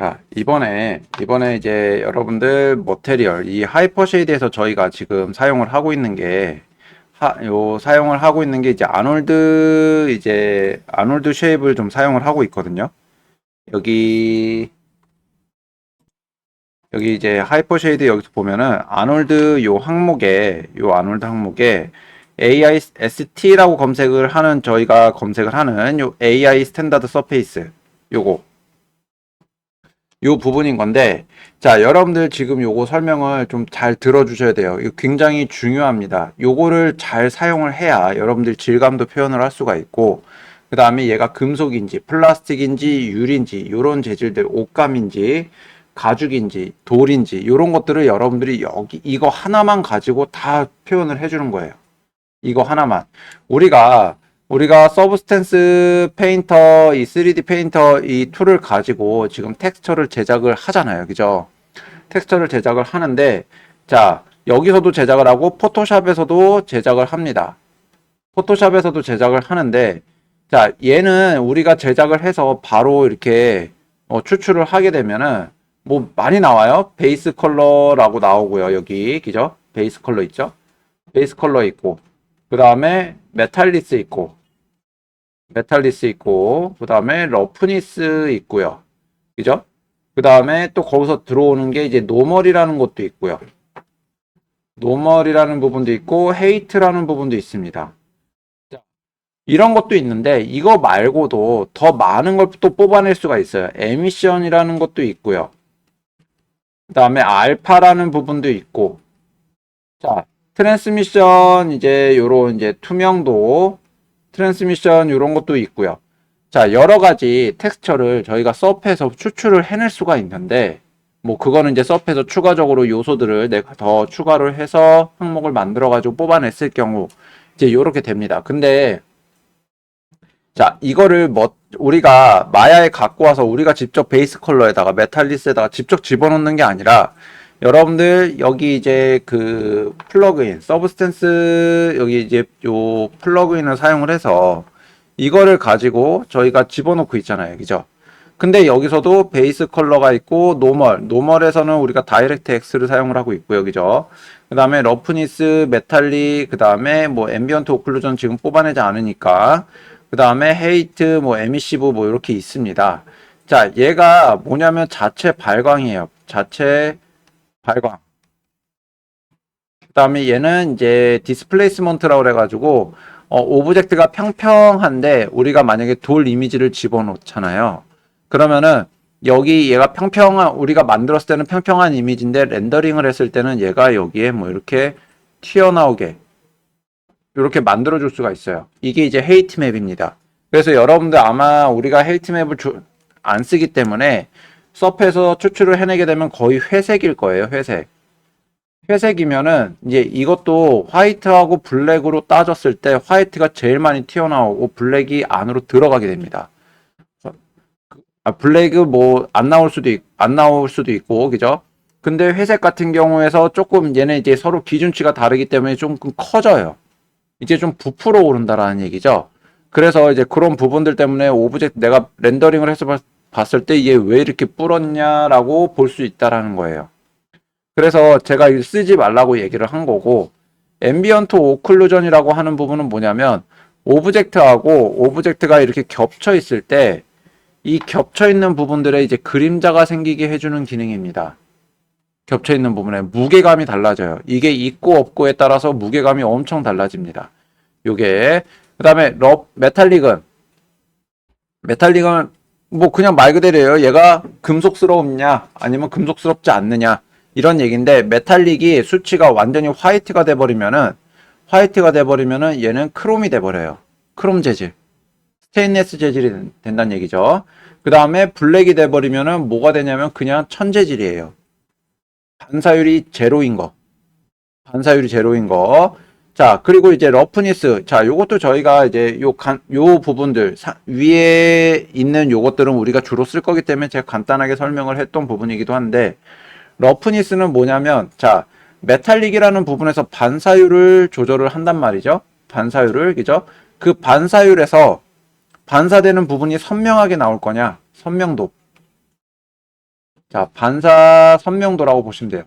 자, 이번에 이제 여러분들 머테리얼, 이 하이퍼 쉐이드에서 저희가 지금 사용을 하고 있는 게, 사용을 하고 있는 게 이제 아놀드 쉐입을 좀 사용을 하고 있거든요. 여기, 여기 이제 하이퍼 쉐이드 여기서 보면은 아놀드 항목에 AIST라고 검색을 하는 저희가 검색을 하는 요 AI 스탠다드 서페이스 요 부분인 건데, 자, 여러분들 지금 요거 설명을 좀 잘 들어주셔야 돼요. 이거 굉장히 중요합니다. 요거를 잘 사용을 해야 여러분들 질감도 표현을 할 수가 있고, 그 다음에 얘가 금속인지, 플라스틱인지, 유리인지, 요런 재질들, 옷감인지, 가죽인지, 돌인지, 요런 것들을 여러분들이 이거 하나만 가지고 다 표현을 해주는 거예요. 이거 하나만. 우리가 서브스탠스 페인터, 이 3D 페인터 이 툴을 가지고 지금 텍스처를 제작을 하잖아요. 그죠? 텍스처를 제작을 하는데, 자, 여기서도 제작을 하고, 포토샵에서도 제작을 합니다. 포토샵에서도 제작을 하는데, 자, 얘는 우리가 제작을 해서 바로 이렇게 추출을 하게 되면은, 뭐 많이 나와요. 베이스 컬러라고 나오고요. 여기, 그죠? 베이스 컬러 있죠? 베이스 컬러 있고, 그 다음에 메탈리스 있고, 그 다음에 러프니스 있고요. 그죠? 그 다음에 또 거기서 들어오는 게 이제 노멀이라는 것도 있고요. 노멀이라는 부분도 있고, 헤이트라는 부분도 있습니다. 이런 것도 있는데, 이거 말고도 더 많은 걸 또 뽑아낼 수가 있어요. 에미션이라는 것도 있고요. 그 다음에 알파라는 부분도 있고, 자, 트랜스미션 이제 요런 이제 투명도, 트랜스미션 이런 것도 있고요. 자, 여러 가지 텍스처를 저희가 서프에서 추출을 해낼 수가 있는데, 뭐 그거는 이제 서프에서 추가적으로 요소들을 내가 더 추가를 해서 항목을 만들어 가지고 뽑아냈을 경우 이제 이렇게 됩니다. 근데 자, 이거를 뭐 우리가 마야에 갖고 와서 우리가 직접 베이스 컬러에다가 메탈리스에다가 직접 집어넣는 게 아니라, 여러분들 여기 이제 그 플러그인 서브스탠스 여기 이제 요 플러그인을 사용을 해서 이거를 가지고 저희가 집어넣고 있잖아요. 그죠? 근데 여기서도 베이스 컬러가 있고, 노멀에서는 우리가 다이렉트 X를 사용을 하고 있고요. 그죠? 그 다음에 러프니스, 메탈릭, 그 다음에 뭐 앰비언트 오클루전 지금 뽑아내지 않으니까, 그 다음에 헤이트, 뭐 에미시브 뭐 이렇게 있습니다. 자, 얘가 뭐냐면 자체 발광이에요. 자체 발광. 그 다음에 얘는 이제 디스플레이스먼트라고 그래가지고, 오브젝트가 평평한데 우리가 만약에 돌 이미지를 집어넣잖아요. 그러면은 여기 얘가 우리가 만들었을 때는 평평한 이미지인데 렌더링을 했을 때는 얘가 여기에 뭐 이렇게 튀어나오게 이렇게 만들어줄 수가 있어요. 이게 이제 헤이트 맵입니다. 그래서 여러분들 아마 우리가 헤이트 맵을 안 쓰기 때문에 서프에서 추출을 해내게 되면 거의 회색일 거예요. 회색이면은 이제 이것도 화이트하고 블랙으로 따졌을 때 화이트가 제일 많이 튀어나오고 블랙이 안으로 들어가게 됩니다. 블랙은 뭐 안 나올 수도 있고, 그죠? 근데 회색 같은 경우에서 조금 얘네 이제 서로 기준치가 다르기 때문에 조금 커져요. 이제 좀 부풀어 오른다라는 얘기죠. 그래서 이제 그런 부분들 때문에 오브젝트 내가 렌더링을 해서 봤을 때 이게 왜 이렇게 불었냐라고 볼 수 있다라는 거예요. 그래서 제가 이거 쓰지 말라고 얘기를 한 거고, 앰비언트 오클루전이라고 하는 부분은 뭐냐면 오브젝트가 이렇게 겹쳐 있을 때 이 겹쳐 있는 부분들에 이제 그림자가 생기게 해주는 기능입니다. 겹쳐 있는 부분에 무게감이 달라져요. 이게 있고 없고에 따라서 무게감이 엄청 달라집니다. 요게 그다음에 메탈릭은 뭐 그냥 말 그대로예요. 얘가 금속스러웠냐 아니면 금속스럽지 않느냐 이런 얘기인데, 메탈릭이 수치가 완전히 화이트가 돼버리면은 얘는 크롬이 돼버려요. 크롬 재질, 스테인리스 재질이 된다는 얘기죠. 그 다음에 블랙이 돼버리면은 뭐가 되냐면 그냥 천재질이에요. 반사율이 제로인 거. 반사율이 제로인 거. 자, 그리고 이제 러프니스. 자, 요것도 저희가 이제 요 부분들, 위에 있는 요것들은 우리가 주로 쓸 거기 때문에 제가 간단하게 설명을 했던 부분이기도 한데, 러프니스는 뭐냐면, 자, 메탈릭이라는 부분에서 반사율을 조절을 한단 말이죠. 반사율을, 그죠? 그 반사율에서 반사되는 부분이 선명하게 나올 거냐, 선명도. 자, 반사 선명도라고 보시면 돼요.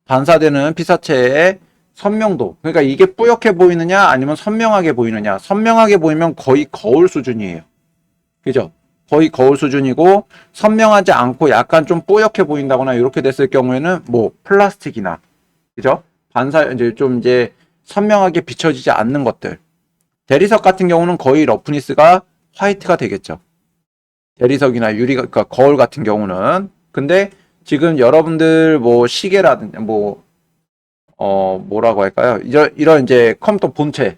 반사되는 피사체의 선명도. 그러니까 이게 뿌옇게 보이느냐 아니면 선명하게 보이느냐. 선명하게 보이면 거의 거울 수준이에요. 그죠? 거의 거울 수준이고 선명하지 않고 약간 좀 뿌옇게 보인다거나 이렇게 됐을 경우에는 뭐 플라스틱이나 그죠? 반사 이제 선명하게 비춰지지 않는 것들. 대리석 같은 경우는 거의 러프니스가 화이트가 되겠죠. 대리석이나 유리가 그러니까 거울 같은 경우는. 근데 지금 여러분들 뭐 시계라든지 뭐 뭐라고 할까요? 이런 이제 컴퓨터 본체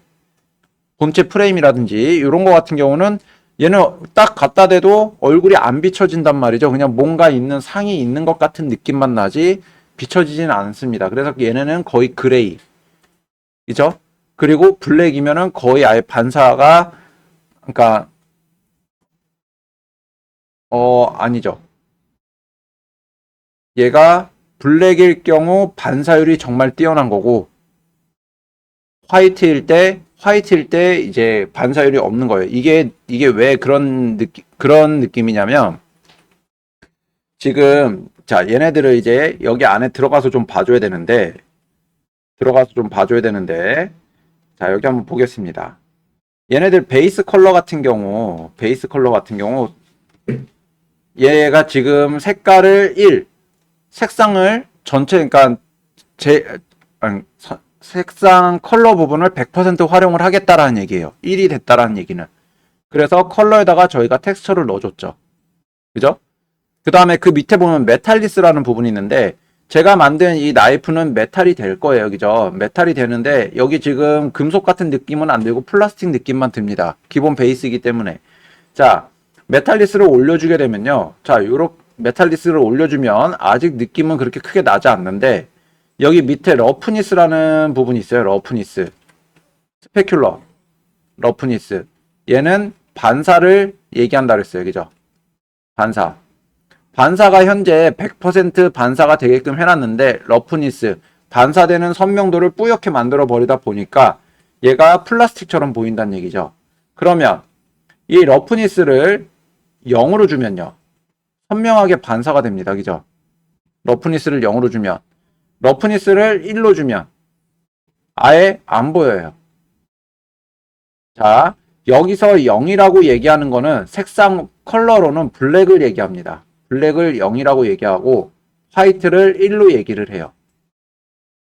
프레임이라든지 이런 거 같은 경우는 얘는 딱 갖다 대도 얼굴이 안 비춰진단 말이죠. 그냥 뭔가 있는 상이 있는 것 같은 느낌만 나지 비춰지지는 않습니다. 그래서 얘네는 거의 그레이. 그죠? 그리고 블랙이면은 거의 아예 반사가 그러니까 아니죠. 얘가 블랙일 경우 반사율이 정말 뛰어난 거고 화이트일 때 이제 반사율이 없는 거예요. 이게 왜 그런 느낌이냐면 지금 자, 얘네들을 이제 여기 안에 들어가서 좀 봐줘야 되는데 자, 여기 한번 보겠습니다. 얘네들 베이스 컬러 같은 경우 얘가 지금 색깔을 색상을 전체 그러니까 색상 컬러 부분을 100% 활용을 하겠다라는 얘기예요. 1이 됐다라는 얘기는. 그래서 컬러에다가 저희가 텍스처를 넣어줬죠. 그죠? 그 다음에 그 밑에 보면 메탈리스라는 부분이 있는데 제가 만든 이 나이프는 메탈이 될 거예요. 그죠? 메탈이 되는데 여기 지금 금속 같은 느낌은 안 들고 플라스틱 느낌만 듭니다. 기본 베이스이기 때문에. 자, 메탈리스를 올려주게 되면요. 자, 요렇게 메탈리스를 올려주면 아직 느낌은 그렇게 크게 나지 않는데 여기 밑에 러프니스라는 부분이 있어요. 러프니스. 스페큘러. 러프니스. 얘는 반사를 얘기한다 그랬어요. 그죠? 반사가 현재 100% 반사가 되게끔 해놨는데 러프니스. 반사되는 선명도를 뿌옇게 만들어 버리다 보니까 얘가 플라스틱처럼 보인다는 얘기죠. 그러면 이 러프니스를 0으로 주면요. 선명하게 반사가 됩니다. 그죠? 러프니스를 0으로 주면 러프니스를 1로 주면 아예 안 보여요. 자, 여기서 0이라고 얘기하는 거는 색상 컬러로는 블랙을 얘기합니다. 블랙을 0이라고 얘기하고 화이트를 1로 얘기를 해요.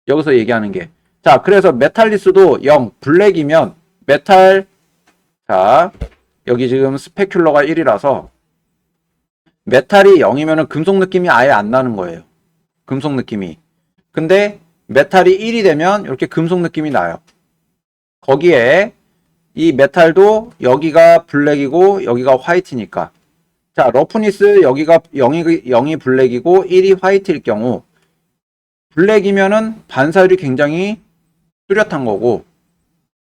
여기서 얘기하는 게. 자, 그래서 메탈리스도 0, 블랙이면 메탈 자, 여기 지금 스페큘러가 1이라서 메탈이 0이면 금속 느낌이 아예 안 나는 거예요. 금속 느낌이. 근데 메탈이 1이 되면 이렇게 금속 느낌이 나요. 거기에 이 메탈도 여기가 블랙이고 여기가 화이트니까. 자, 러프니스 여기가 0이 블랙이고 1이 화이트일 경우 블랙이면은 반사율이 굉장히 뚜렷한 거고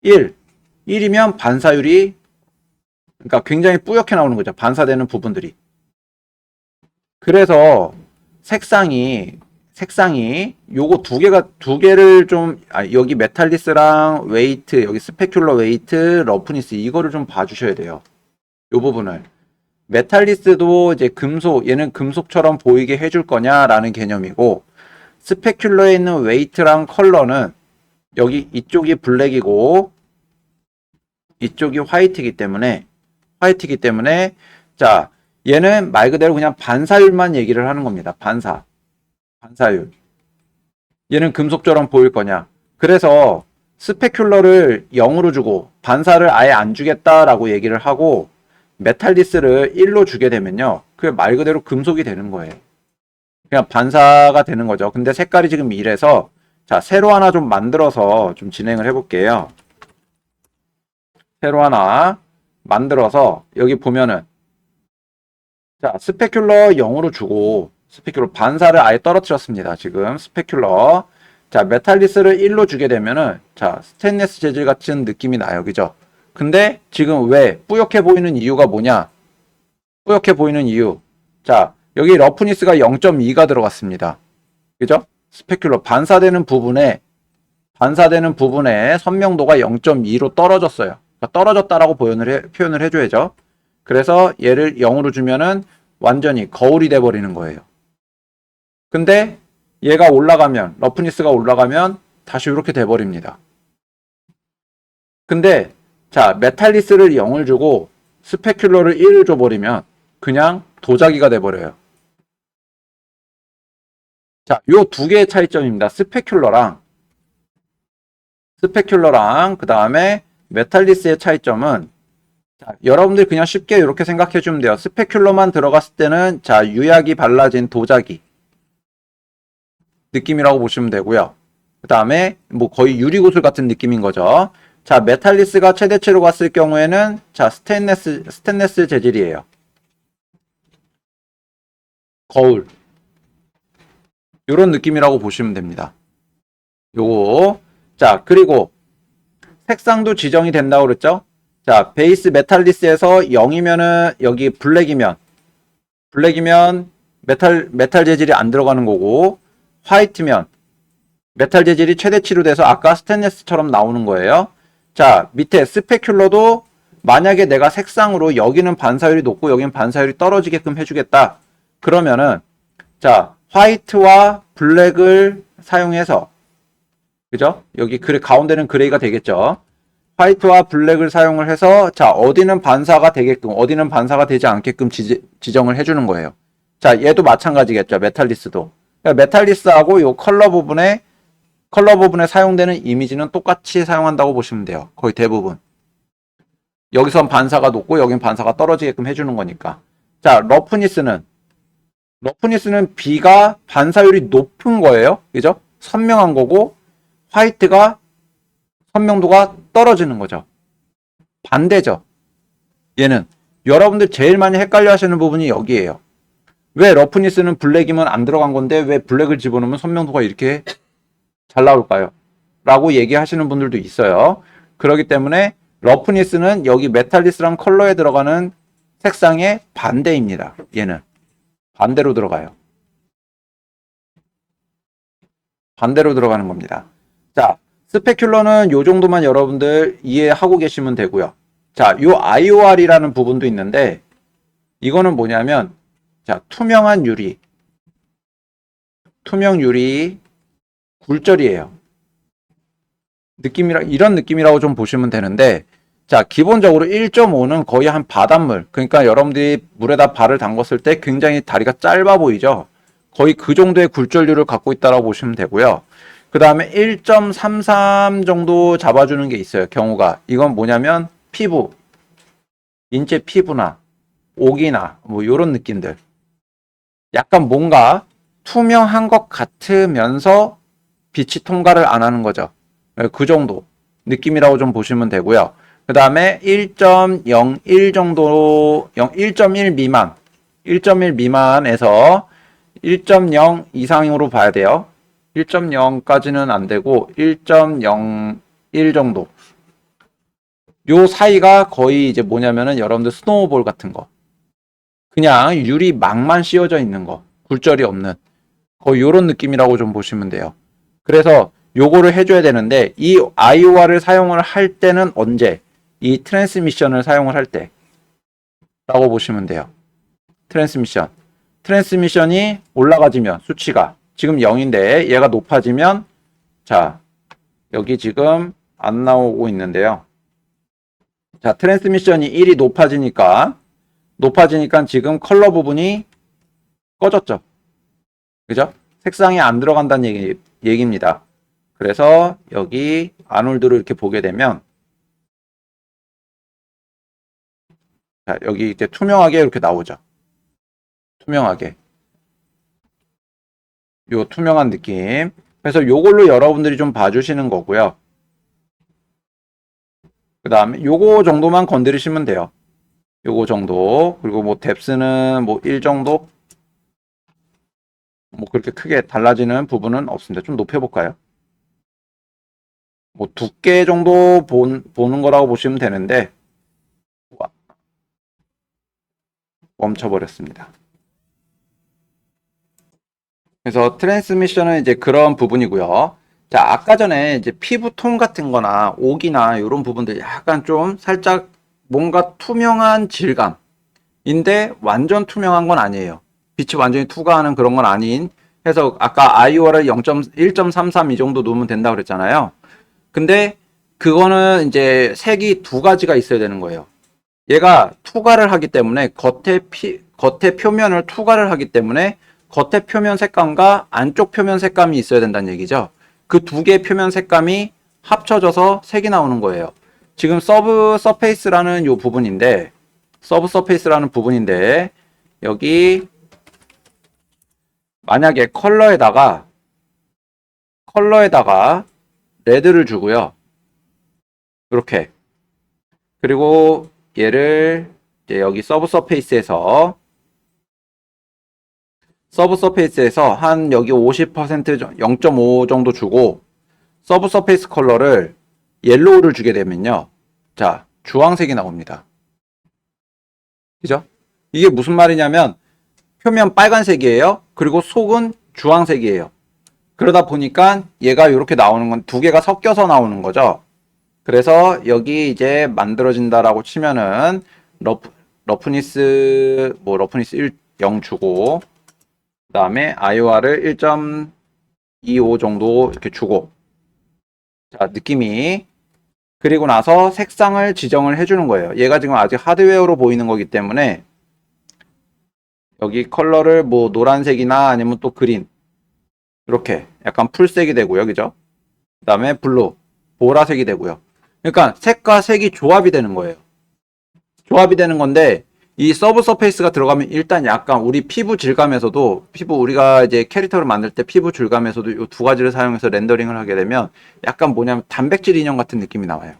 1이면 반사율이 그러니까 굉장히 뿌옇게 나오는 거죠. 반사되는 부분들이. 그래서 색상이 요거 두 개를 좀 여기 메탈리스랑 웨이트 여기 스페큘러 웨이트 러프니스 이거를 좀 봐주셔야 돼요. 요 부분을 메탈리스도 이제 금속 얘는 금속처럼 보이게 해줄 거냐라는 개념이고 스페큘러에 있는 웨이트랑 컬러는 여기 이쪽이 블랙이고 이쪽이 화이트이기 때문에 자 얘는 말 그대로 그냥 반사율만 얘기를 하는 겁니다. 반사율. 얘는 금속처럼 보일 거냐. 그래서 스페큘러를 0으로 주고 반사를 아예 안 주겠다라고 얘기를 하고 메탈리스를 1로 주게 되면요. 그게 말 그대로 금속이 되는 거예요. 그냥 반사가 되는 거죠. 근데 색깔이 지금 이래서 자, 새로 하나 좀 만들어서 좀 진행을 해볼게요. 새로 하나 만들어서 여기 보면은 자, 스페큘러 0으로 주고 스페큘러 반사를 아예 떨어뜨렸습니다. 지금 스페큘러 자, 메탈리스를 1로 주게 되면은 자, 스테인리스 재질 같은 느낌이 나요. 그죠? 근데 지금 왜 뿌옇게 보이는 이유가 뭐냐? 뿌옇게 보이는 이유. 자, 여기 러프니스가 0.2가 들어갔습니다. 그죠? 스페큘러 반사되는 부분에 선명도가 0.2로 떨어졌어요. 그러니까 떨어졌다라고 표현을 해줘야죠. 그래서 얘를 0으로 주면은 완전히 거울이 돼버리는 거예요. 근데 얘가 올라가면, 러프니스가 올라가면 다시 이렇게 돼버립니다. 근데 자, 메탈리스를 0을 주고 스페큘러를 1을 줘버리면 그냥 도자기가 돼버려요. 자, 요 두 개의 차이점입니다. 스페큘러랑 그 다음에 메탈리스의 차이점은, 자, 여러분들 그냥 쉽게 이렇게 생각해 주면 돼요. 스페큘러만 들어갔을 때는 자, 유약이 발라진 도자기 느낌이라고 보시면 되고요. 그 다음에 뭐 거의 유리구슬 같은 느낌인 거죠. 자, 메탈리스가 최대치로 갔을 경우에는 자, 스테인레스 재질이에요. 거울. 요런 느낌이라고 보시면 됩니다. 요거. 자, 그리고 색상도 지정이 된다고 그랬죠? 자, 베이스 메탈리스에서 0이면은 여기 블랙이면 메탈 재질이 안 들어가는 거고, 화이트면 메탈 재질이 최대치로 돼서 아까 스테인리스처럼 나오는 거예요. 자, 밑에 스페큘러도 만약에 내가 색상으로 여기는 반사율이 높고 여기는 반사율이 떨어지게끔 해주겠다. 그러면은 자, 화이트와 블랙을 사용해서, 그죠? 여기 가운데는 그레이가 되겠죠. 화이트와 블랙을 사용을 해서 자, 어디는 반사가 되게끔, 어디는 반사가 되지 않게끔 지정을 해주는 거예요. 자, 얘도 마찬가지겠죠. 메탈리스도. 그러니까 메탈리스하고 요 컬러 부분에 사용되는 이미지는 똑같이 사용한다고 보시면 돼요. 거의 대부분. 여기선 반사가 높고 여긴 반사가 떨어지게끔 해주는 거니까. 자, 러프니스는 B가 반사율이 높은 거예요. 그죠? 선명한 거고, 화이트가 선명도가 떨어지는 거죠. 반대죠. 얘는 여러분들 제일 많이 헷갈려 하시는 부분이 여기에요. 왜 러프니스는 블랙이면 안 들어간 건데 왜 블랙을 집어넣으면 선명도가 이렇게 잘 나올까요? 라고 얘기하시는 분들도 있어요. 그렇기 때문에 러프니스는 여기 메탈리스랑 컬러에 들어가는 색상의 반대입니다. 얘는 반대로 들어가요. 반대로 들어가는 겁니다. 자, 스페큘러는 요 정도만 여러분들 이해하고 계시면 되고요. 자, 요 IOR이라는 부분도 있는데, 이거는 뭐냐면, 자, 투명 유리 굴절이에요. 이런 느낌이라고 좀 보시면 되는데, 자, 기본적으로 1.5는 거의 한 바닷물, 그러니까 여러분들이 물에다 발을 담궜을 때 굉장히 다리가 짧아 보이죠? 거의 그 정도의 굴절률을 갖고 있다고 보시면 되고요. 그 다음에 1.33 정도 잡아주는 게 있어요. 경우가. 이건 뭐냐면 피부, 인체 피부나 옥이나 뭐 이런 느낌들. 약간 뭔가 투명한 것 같으면서 빛이 통과를 안 하는 거죠. 그 정도 느낌이라고 좀 보시면 되고요. 그 다음에 1.01 정도, 1.1 미만, 1.1 미만에서 1.0 이상으로 봐야 돼요. 1.0까지는 안 되고 1.01 정도. 요 사이가 거의 이제 뭐냐면은 여러분들 스노우볼 같은 거. 그냥 유리막만 씌워져 있는 거. 굴절이 없는. 거의 요런 느낌이라고 좀 보시면 돼요. 그래서 요거를 해줘야 되는데 이 IOR을 사용을 할 때는 언제? 이 트랜스미션을 사용을 할 때 라고 보시면 돼요. 트랜스미션이 올라가지면 수치가 지금 0인데 얘가 높아지면 자, 여기 지금 안 나오고 있는데요. 자, 트랜스미션이 1이 높아지니까 지금 컬러 부분이 꺼졌죠. 그죠? 색상이 안 들어간다는 얘기입니다. 그래서 여기 아놀드를 이렇게 보게 되면 자, 여기 이제 투명하게 이렇게 나오죠. 투명하게. 요 투명한 느낌. 그래서 요걸로 여러분들이 좀 봐주시는 거고요. 그 다음에 요거 정도만 건드리시면 돼요. 요거 정도. 그리고 뭐 뎁스는 뭐 1 정도. 뭐 그렇게 크게 달라지는 부분은 없습니다. 좀 높여볼까요? 뭐 두께 정도 보는 거라고 보시면 되는데 멈춰버렸습니다. 그래서 트랜스미션은 이제 그런 부분이고요. 자, 아까 전에 이제 피부톤 같은 거나 옥이나 이런 부분들 약간 좀 살짝 뭔가 투명한 질감, 인데 완전 투명한 건 아니에요. 빛이 완전히 투과하는 그런 건 아닌 해서 아까 IOR을 1.33 이 정도 놓으면 된다 그랬잖아요. 근데 그거는 이제 색이 두 가지가 있어야 되는 거예요. 얘가 투과를 하기 때문에 겉에 표면을 투과를 하기 때문에 겉에 표면 색감과 안쪽 표면 색감이 있어야 된다는 얘기죠. 그 두 개의 표면 색감이 합쳐져서 색이 나오는 거예요. 지금 서브 서페이스라는 요 부분인데 여기 만약에 컬러에다가 레드를 주고요. 이렇게. 그리고 얘를 이제 여기 서브 서페이스에서 한 여기 50% 0.5 정도 주고 서브 서페이스 컬러를 옐로우를 주게 되면요. 자, 주황색이 나옵니다. 그죠? 이게 무슨 말이냐면 표면 빨간색이에요. 그리고 속은 주황색이에요. 그러다 보니까 얘가 이렇게 나오는 건 두 개가 섞여서 나오는 거죠. 그래서 여기 이제 만들어진다라고 치면은 러프니스 0 주고 그다음에 IOR을 1.25 정도 이렇게 주고 자, 느낌이 그리고 나서 색상을 지정을 해주는 거예요. 얘가 지금 아직 하드웨어로 보이는 거기 때문에 여기 컬러를 뭐 노란색이나 아니면 또 그린 이렇게 약간 풀색이 되고요. 그죠? 그 다음에 블루, 보라색이 되고요. 그러니까 색과 색이 조합이 되는 거예요. 조합이 되는 건데 이 서브 서페이스가 들어가면 일단 약간 우리 피부 질감에서도 우리가 이제 캐릭터를 만들 때 피부 질감에서도 이 두 가지를 사용해서 렌더링을 하게 되면 약간 뭐냐면 단백질 인형 같은 느낌이 나와요.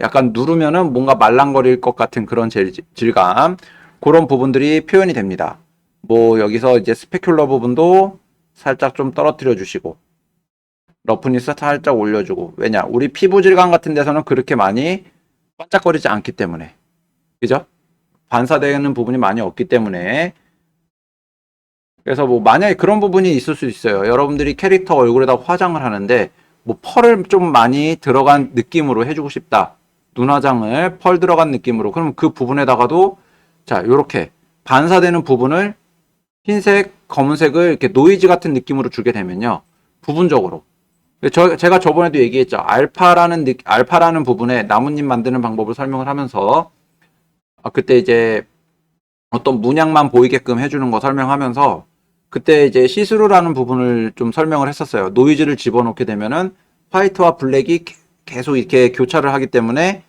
약간 누르면은 뭔가 말랑거릴 것 같은 그런 질감 그런 부분들이 표현이 됩니다. 뭐 여기서 이제 스페큘러 부분도 살짝 좀 떨어뜨려 주시고 러프니스 살짝 올려주고 왜냐 우리 피부 질감 같은 데서는 그렇게 많이 반짝거리지 않기 때문에 그죠? 반사되는 부분이 많이 없기 때문에 그래서 뭐 만약에 그런 부분이 있을 수 있어요. 여러분들이 캐릭터 얼굴에다 화장을 하는데 뭐 펄을 좀 많이 들어간 느낌으로 해주고 싶다. 눈화장을 펄 들어간 느낌으로 그럼 그 부분에다가도 자 요렇게 반사되는 부분을 흰색, 검은색을 이렇게 노이즈 같은 느낌으로 주게 되면요. 부분적으로 제가 저번에도 얘기했죠. 알파라는 부분에 나뭇잎 만드는 방법을 설명을 하면서 그때 이제 어떤 문양만 보이게끔 해주는 거 설명하면서 그때 이제 시스루라는 부분을 좀 설명을 했었어요. 노이즈를 집어넣게 되면은 화이트와 블랙이 계속 이렇게 교차를 하기 때문에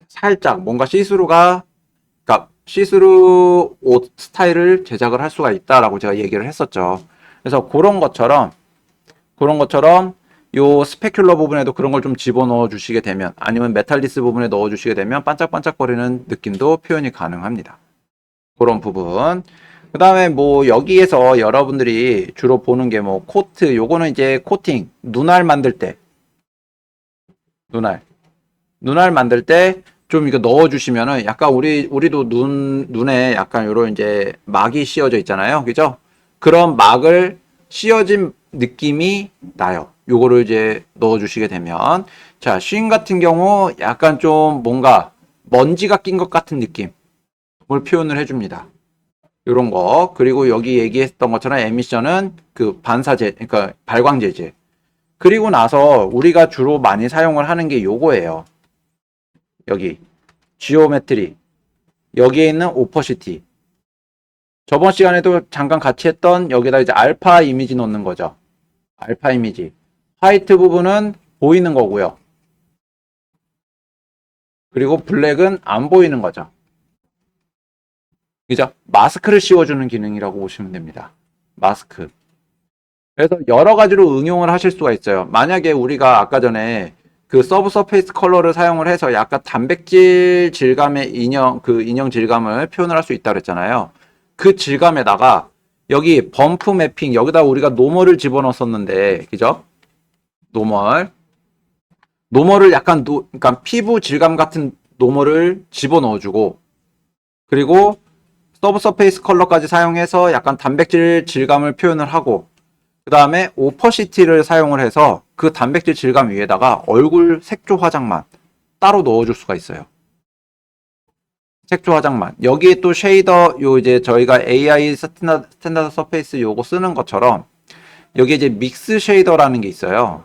살짝 뭔가 그러니까 시스루 옷 스타일을 제작을 할 수가 있다라고 제가 얘기를 했었죠. 그래서 그런 것처럼 요 스페큘러 부분에도 그런 걸 좀 집어넣어 주시게 되면 아니면 메탈리스 부분에 넣어 주시게 되면 반짝반짝거리는 느낌도 표현이 가능합니다. 그런 부분. 그 다음에 뭐 여기에서 여러분들이 주로 보는 게 뭐 코트, 요거는 이제 코팅, 눈알 만들 때 눈알 만들 때 좀 이거 넣어 주시면은 약간 우리도 눈에 약간 요런 이제 막이 씌워져 있잖아요. 그죠? 그런 막을 씌워진 느낌이 나요. 요거를 이제 넣어 주시게 되면 자, 쉰 같은 경우 약간 좀 뭔가 먼지가 낀 것 같은 느낌을 표현을 해 줍니다. 요런 거. 그리고 여기 얘기했던 것처럼 에미션은 그 그러니까 발광 재질. 그리고 나서 우리가 주로 많이 사용을 하는 게 요거예요. 여기 지오메트리. 여기에 있는 오퍼시티. 저번 시간에도 잠깐 같이 했던 여기다 이제 알파 이미지 넣는 거죠. 알파 이미지. 화이트 부분은 보이는 거고요. 그리고 블랙은 안 보이는 거죠. 그죠? 마스크를 씌워주는 기능이라고 보시면 됩니다. 마스크. 그래서 여러 가지로 응용을 하실 수가 있어요. 만약에 우리가 아까 전에 그 서브 서페이스 컬러를 사용을 해서 약간 단백질 질감의 인형 질감을 표현을 할 수 있다고 그랬잖아요. 그 질감에다가 여기 범프 매핑, 여기다 우리가 노멀을 집어넣었었는데, 그죠? 노멀을 약간 그러니까 피부 질감 같은 노멀을 집어넣어주고, 그리고 서브 서페이스 컬러까지 사용해서 약간 단백질 질감을 표현을 하고, 그 다음에 오퍼시티를 사용을 해서 그 단백질 질감 위에다가 얼굴 색조 화장만 따로 넣어줄 수가 있어요. 색조 화장만. 여기에 또 쉐이더, 요 이제 저희가 AI 스탠다드 서페이스 요거 쓰는 것처럼 여기 이제 믹스 쉐이더라는 게 있어요.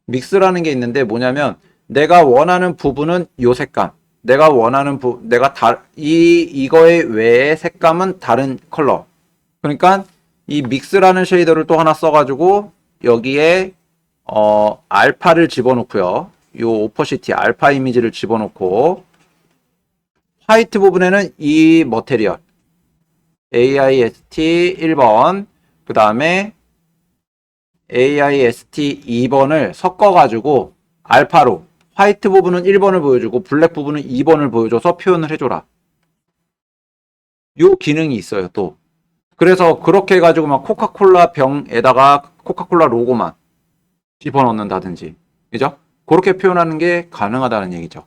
믹스라는 게 있는데 뭐냐면 내가 원하는 부분은 요 색감. 내가 원하는 이거의 외의 색감은 다른 컬러. 그러니까 이 믹스라는 쉐이더를 또 하나 써가지고 여기에 알파를 집어넣고요. 요 오퍼시티 알파 이미지를 집어넣고 화이트 부분에는 이 머테리얼 AIST 1번 그 다음에 AIST 2번을 섞어가지고 알파로 화이트 부분은 1번을 보여주고 블랙 부분은 2번을 보여줘서 표현을 해줘라. 요 기능이 있어요 또. 그래서 그렇게 해가지고 막 코카콜라 병에다가 코카콜라 로고만 집어넣는다든지 그죠? 그렇게 표현하는 게 가능하다는 얘기죠.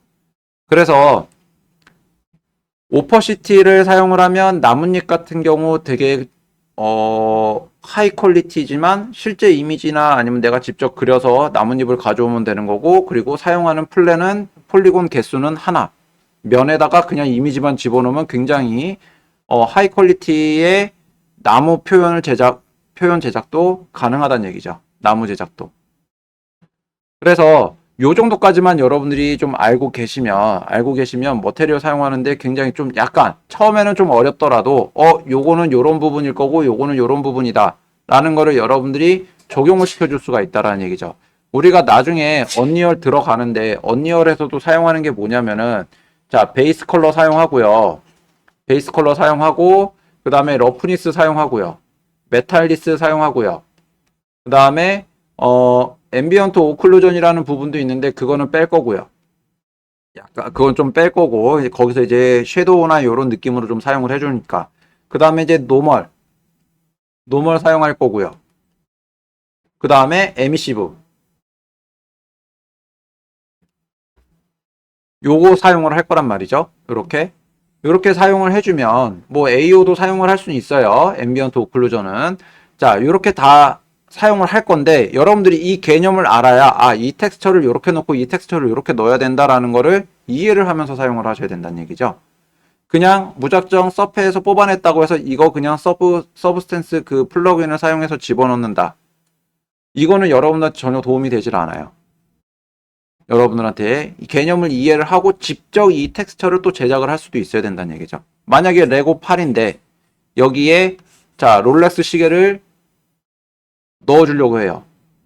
그래서 오퍼시티를 사용을 하면 나뭇잎 같은 경우 되게 하이 퀄리티지만 실제 이미지나 아니면 내가 직접 그려서 나뭇잎을 가져오면 되는 거고 그리고 사용하는 플랜은 폴리곤 개수는 하나 면에다가 그냥 이미지만 집어넣으면 굉장히 하이 퀄리티의 나무 표현 제작도 가능하다는 얘기죠. 나무 제작도. 그래서 요 정도까지만 여러분들이 좀 알고 계시면 머테리얼 사용하는데 굉장히 좀 약간 처음에는 좀 어렵더라도 요거는 요런 부분일 거고 요거는 요런 부분이다 라는 거를 여러분들이 적용을 시켜줄 수가 있다라는 얘기죠. 우리가 나중에 언리얼 들어가는데 언리얼에서도 사용하는 게 뭐냐면은 자 베이스 컬러 사용하고요. 베이스 컬러 사용하고 그 다음에 러프니스 사용하고요. 메탈리스 사용하고요. 그 다음에 앰비언트 오클루전이라는 부분도 있는데 그거는 뺄 거고요. 약간 그건 좀 뺄 거고 거기서 이제 섀도우나 이런 느낌으로 좀 사용을 해주니까 그 다음에 이제 노멀 사용할 거고요. 그 다음에 에미시브 요거 사용을 할 거란 말이죠. 요렇게 사용을 해주면 뭐 AO도 사용을 할 수는 있어요. 앰비언트 오클루전은 자 요렇게 다 사용을 할 건데 여러분들이 이 개념을 알아야 이 텍스처를 이렇게 넣고 이 텍스처를 이렇게 넣어야 된다라는 거를 이해를 하면서 사용을 하셔야 된다는 얘기죠. 그냥 무작정 서페에서 뽑아냈다고 해서 이거 그냥 서브스탠스 그 플러그인을 사용해서 집어넣는다. 이거는 여러분들한테 전혀 도움이 되질 않아요. 여러분들한테 이 개념을 이해를 하고 직접 이 텍스처를 또 제작을 할 수도 있어야 된다는 얘기죠. 만약에 레고 8인데 여기에 자 롤렉스 시계를 넣어주려고 해요.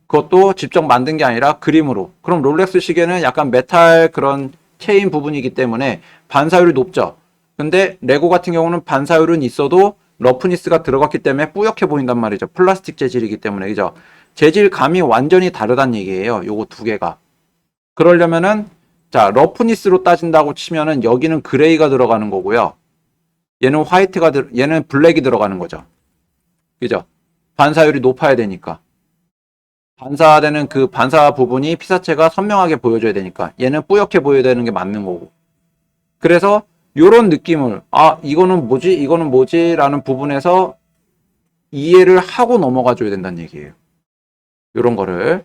그것도 직접 만든 게 아니라 그림으로. 그럼 롤렉스 시계는 약간 메탈 그런 체인 부분이기 때문에 반사율이 높죠. 근데 레고 같은 경우는 반사율은 있어도 러프니스가 들어갔기 때문에 뿌옇게 보인단 말이죠. 플라스틱 재질이기 때문에 그죠. 재질감이 완전히 다르다는 얘기예요. 요거 두 개가. 그러려면은 자 러프니스로 따진다고 치면은 여기는 그레이가 들어가는 거고요. 얘는 얘는 블랙이 들어가는 거죠. 그죠? 반사율이 높아야 되니까. 반사되는 그 반사 부분이 피사체가 선명하게 보여줘야 되니까 얘는 뿌옇게 보여야 되는 게 맞는 거고. 그래서 요런 느낌을 이거는 뭐지 라는 부분에서 이해를 하고 넘어가 줘야 된다는 얘기예요. 요런 거를.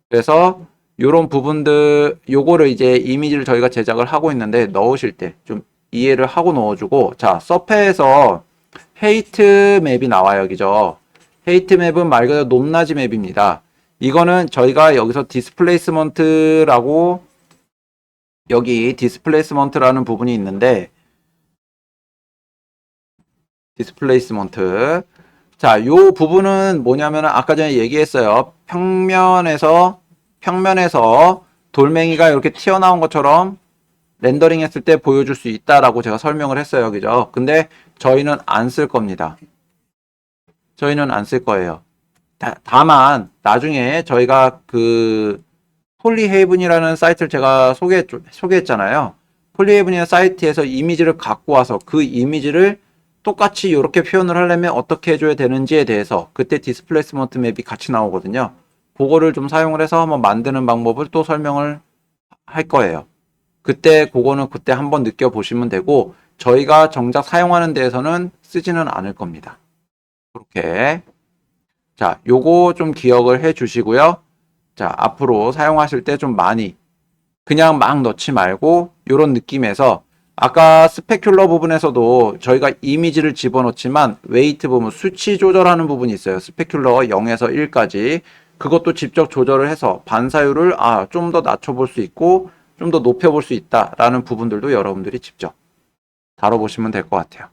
그래서 요런 부분들 요거를 이제 이미지를 저희가 제작을 하고 있는데 넣으실 때 좀 이해를 하고 넣어주고 자 서페에서 헤이트 맵이 나와요. 그죠? 헤이트 맵은 말 그대로 높낮이 맵입니다. 이거는 저희가 여기서 디스플레이스먼트라고 여기 디스플레이스먼트라는 부분이 있는데 디스플레이스먼트 자, 요 부분은 뭐냐면 아까 전에 얘기했어요. 평면에서 돌멩이가 이렇게 튀어나온 것처럼 렌더링 했을 때 보여줄 수 있다라고 제가 설명을 했어요. 그죠? 근데 저희는 안 쓸 겁니다. 저희는 안 쓸 거예요. 다만 나중에 저희가 그 폴리헤이븐이라는 사이트를 제가 소개했잖아요. 폴리헤이븐이라는 사이트에서 이미지를 갖고 와서 그 이미지를 똑같이 이렇게 표현을 하려면 어떻게 해줘야 되는지에 대해서 그때 디스플레이스먼트 맵이 같이 나오거든요. 그거를 좀 사용을 해서 한번 만드는 방법을 또 설명을 할 거예요. 그거는 그때 한번 느껴보시면 되고 저희가 정작 사용하는 데에서는 쓰지는 않을 겁니다. 그렇게 자, 요거 좀 기억을 해 주시고요. 자, 앞으로 사용하실 때 좀 많이 그냥 막 넣지 말고 요런 느낌에서 아까 스페큘러 부분에서도 저희가 이미지를 집어넣지만 웨이트 부분, 수치 조절하는 부분이 있어요. 스페큘러 0에서 1까지. 그것도 직접 조절을 해서 반사율을 좀 더 낮춰볼 수 있고 좀 더 높여볼 수 있다라는 부분들도 여러분들이 직접 다뤄보시면 될 것 같아요.